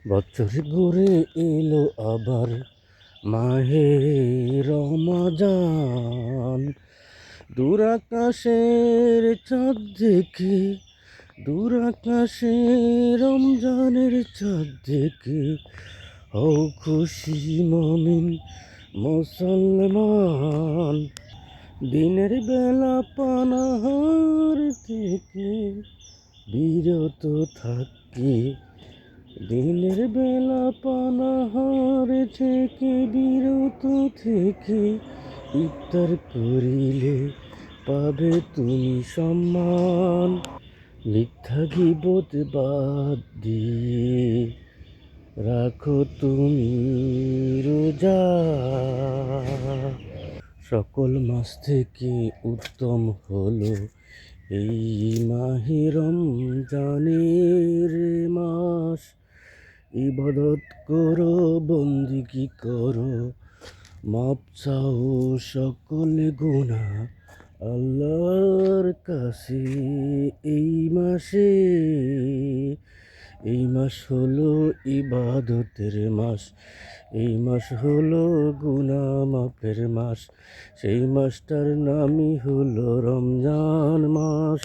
বছর ঘুরে এলো আবার মাহে রমাজান। দূর আকাশের চাঁদ দেখে, দূর আকাশে রমজানের চাঁদ দেখে হও খুশি মমিন মুসলমান। দিনের বেলা পানাহার থেকে বিরত থাকি, দিনের বেলা পানাহার থেকে বিরত থেকে ইফতার করিলে পাবে তুমি সম্মান। মিথ্যা গীবত বাদ দিয়ে রাখো তুমি রোজা। সকল মাস থেকে উত্তম হলো এই মাহে রমজানের মাস। ইবাদত করো, বন্দিগি করো, মাপ চাও সকল গুনাহ আল্লাহর কাছে। এই মাসে, এই মাস হলো ইবাদতের মাস, এই মাস হলো গুনাহ মাফের মাস, সেই মাসটার নামই হলো রমজান মাস।